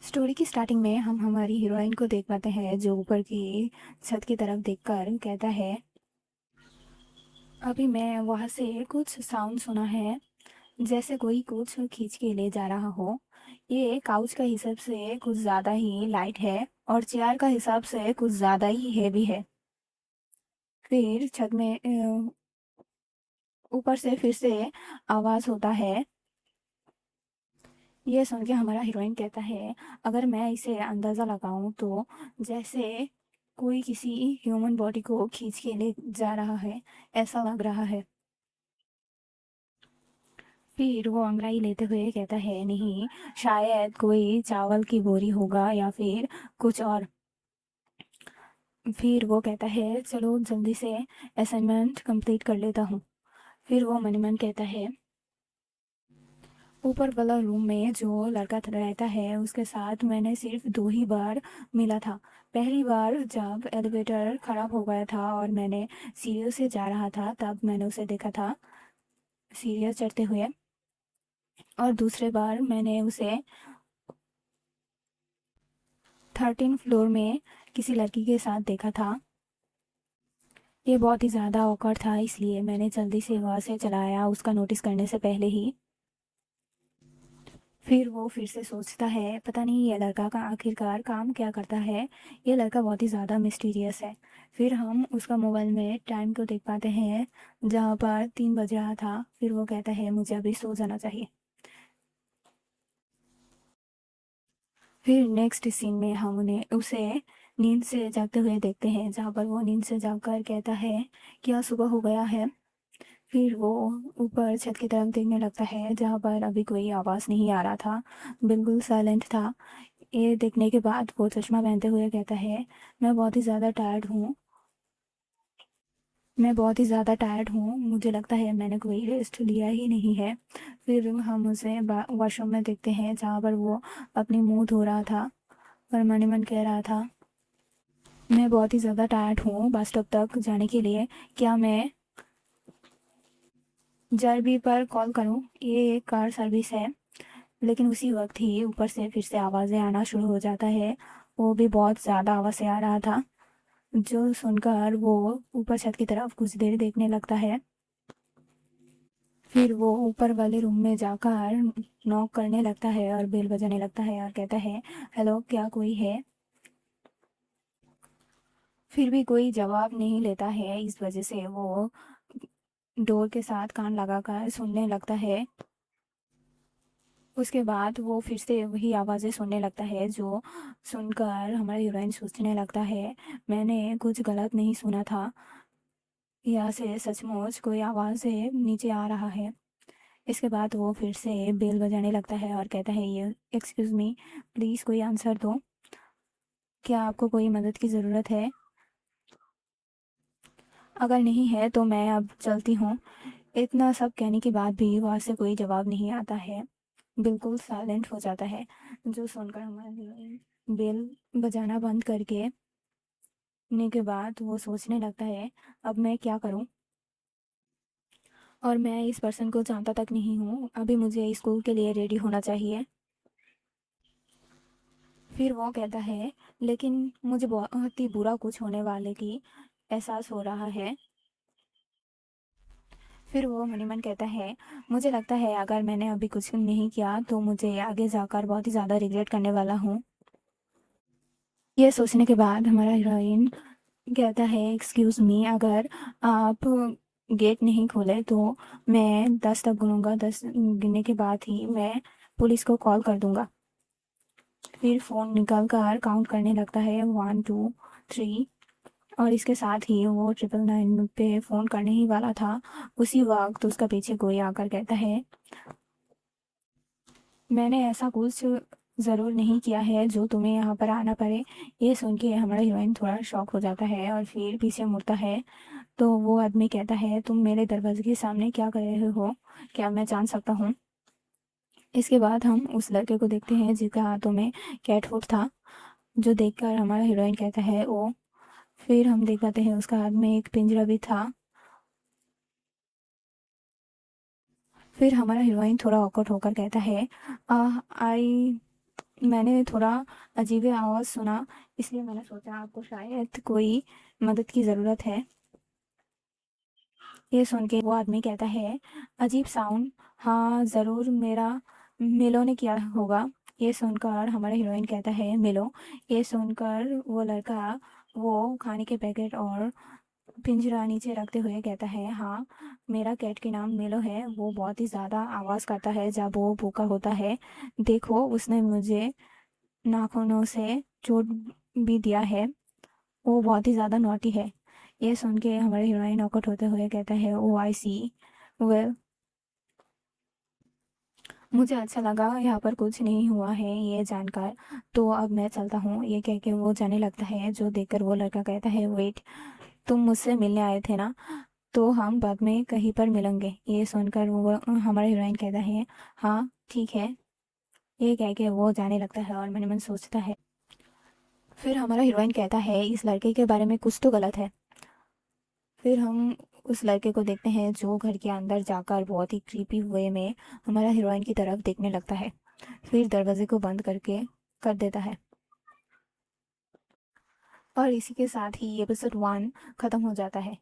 Story की starting में हम हमारी हीरोइन को देख पाते हैं जो ऊपर की छत की तरफ देखकर कहता है, अभी मैं वहां से कुछ साउंड सुना है, जैसे कोई कुछ खींच के ले जा रहा हो। ये काउच का हिसाब से कुछ ज़्यादा ही लाइट है और चेयर का हिसाब से कुछ ज़्यादा ही हैवी है। फिर छत में ऊपर से फिर से आवाज़ होता है। ये सुन के हमारा हीरोइन कहता है, अगर मैं इसे अंदाज़ा लगाऊं तो जैसे कोई किसी ह्यूमन बॉडी को खींच के ले जा रहा है, ऐसा लग रहा है। फिर वो अंगड़ाई लेते हुए कहता है, नहीं, शायद कोई चावल की बोरी होगा या फिर कुछ और। फिर वो कहता है, चलो जल्दी से असाइनमेंट कंप्लीट कर लेता हूँ। फिर वो मन ही मन कहता है, ऊपर वाला रूम में जो लड़का रहता है उसके साथ मैंने सिर्फ 2 ही बार मिला था। पहली बार जब एलिवेटर खराब हो गया था और मैंने सीढ़ियों से जा रहा था तब मैंने उसे देखा था सीढ़ियाँ चढ़ते हुए। और दूसरे बार मैंने उसे 13 फ्लोर में किसी लड़की के साथ देखा था। ये बहुत ही ज़्यादा ऑकवर्ड था, इसलिए मैंने जल्दी से वहाँ से चला आया उसका नोटिस करने से पहले ही। फिर वो फिर से सोचता है, पता नहीं ये लड़का का आखिरकार काम क्या करता है। ये लड़का बहुत ही ज़्यादा मिस्टीरियस है। फिर हम उसका मोबाइल में टाइम को देख पाते हैं, जहाँ पर 3 बज रहा था। फिर वो कहता है, मुझे अभी सो जाना चाहिए। फिर नेक्स्ट सीन में हम उन्हें उसे नींद से जागते हुए देखते हैं, जहाँ पर वो नींद से जागकर कहता है, क्या सुबह हो गया है। फिर वो ऊपर छत की तरफ देखने लगता है, जहाँ पर अभी कोई आवाज़ नहीं आ रहा था, बिल्कुल साइलेंट था। ये देखने के बाद वो चश्मा पहनते हुए कहता है, मैं बहुत ही ज़्यादा टायर्ड हूँ। मैं बहुत ही ज़्यादा टायर्ड हूँ, मुझे लगता है मैंने कोई रेस्ट लिया ही नहीं है। फिर हम उसे वॉशरूम में देखते हैं, जहाँ पर वो अपनी मुंह धो रहा था और मन ही मन कह रहा था, मैं बहुत ही ज़्यादा टायर्ड हूँ बस स्टॉप तक जाने के लिए। क्या मैं जरबी पर कॉल करूँ? ये एक कार सर्विस है। लेकिन उसी वक्त ही ऊपर से फिर से आवाज़ें आना शुरू हो जाता है। वो भी बहुत ज़्यादा आवाज़ से आ रहा था, जो सुनकर वो ऊपर छत की तरफ कुछ देर देखने लगता है। फिर वो ऊपर वाले रूम में जाकर नॉक करने लगता है और बेल बजाने लगता है और कहता है, हेलो, क्या कोई है? फिर भी कोई जवाब नहीं लेता है। इस वजह से वो डोर के साथ कान लगाकर सुनने लगता है। उसके बाद वो फिर से वही आवाज़ें सुनने लगता है, जो सुनकर हमारा हीरोइन सोचने लगता है, मैंने कुछ गलत नहीं सुना था, यहाँ से सचमुच कोई आवाज़ से नीचे आ रहा है। इसके बाद वो फिर से बेल बजाने लगता है और कहता है, ये एक्सक्यूज़ मी, प्लीज़ कोई आंसर दो, क्या आपको कोई मदद की ज़रूरत है? अगर नहीं है तो मैं अब चलती हूँ। इतना सब कहने के बाद भी वहाँ से कोई जवाब नहीं आता है, बिल्कुल साइलेंट हो जाता है। जो सुनकर हमारा हीरोइन बेल बजाना बंद करके ने के बाद वो सोचने लगता है, अब मैं क्या करूं? और मैं इस पर्सन को जानता तक नहीं हूँ, अभी मुझे स्कूल के लिए रेडी होना चाहिए। फिर वो कहता है, लेकिन मुझे बहुत ही बुरा कुछ होने वाले की एहसास हो रहा है। फिर वो मन ही मन कहता है, मुझे लगता है अगर मैंने अभी कुछ नहीं किया तो मुझे आगे जाकर बहुत ही ज़्यादा रिग्रेट करने वाला हूँ। ये सोचने के बाद हमारा हीरोइन कहता है, एक्सक्यूज़ मी, अगर आप गेट नहीं खोले तो मैं 10 तक गिनूंगा, 10 गिनने के बाद ही मैं पुलिस को कॉल कर दूंगा। फिर फ़ोन निकाल कर काउंट करने लगता है, 1 2 3। और इसके साथ ही वो 999 पे फ़ोन करने ही वाला था। उसी वक्त उसका पीछे कोई आकर कहता है, मैंने ऐसा कुछ ज़रूर नहीं किया है जो तुम्हें यहाँ पर आना पड़े। ये सुन के हमारा हीरोइन थोड़ा शॉक हो जाता है और फिर पीछे मुड़ता है। तो वो आदमी कहता है, तुम मेरे दरवाजे के सामने क्या कर रहे हो, क्या मैं जान सकता हूँ? इसके बाद हम उस लड़के को देखते हैं जिसके हाथों में कैट फूड था, जो देखकर हमारा हीरोइन कहता है, ओ। फिर हम देख पाते हैं उसका हाथ में एक पिंजरा भी था। फिर हमारा हीरोइन थोड़ा ऑकवर्ड होकर कहता है, आई मैंने थोड़ा अजीब आवाज़ सुना, इसलिए मैंने सोचा आपको शायद कोई मदद की ज़रूरत है। ये सुन के वो आदमी कहता है, अजीब साउंड, हाँ ज़रूर मेरा मिलो ने किया होगा। ये सुनकर हमारा हीरोइन कहता है, मिलो। ये सुनकर वो लड़का वो खाने के पैकेट और पिंजरा नीचे रखते हुए कहता है, हाँ मेरा कैट के नाम मिलो है। वो बहुत ही ज़्यादा आवाज़ करता है जब वो भूखा होता है। देखो उसने मुझे नाखूनों से चोट भी दिया है। वो बहुत ही ज़्यादा नॉटी है। ये सुन के हमारे हीरोइन औकट होते हुए कहता है, ओ आई सी, वेल मुझे अच्छा लगा, यहाँ पर कुछ नहीं हुआ है ये जानकर, तो अब मैं चलता हूँ। ये कह के वो जाने लगता है, जो देखकर वो लड़का कहता है, वेट, तुम मुझसे मिलने आए थे ना, तो हम बाद में कहीं पर मिलेंगे। ये सुनकर वो हमारा हीरोइन कहता है, हाँ ठीक है। ये कह के वो जाने लगता है और मन मन सोचता है। फिर हमारा हीरोइन कहता है, इस लड़के के बारे में कुछ तो गलत है। फिर हम उस लड़के को देखते हैं जो घर के अंदर जाकर बहुत ही क्रीपी वे में हमारा हीरोइन की तरफ देखने लगता है, फिर दरवाजे को बंद करके कर देता है। और इसी के साथ ही एपिसोड 1 खत्म हो जाता है।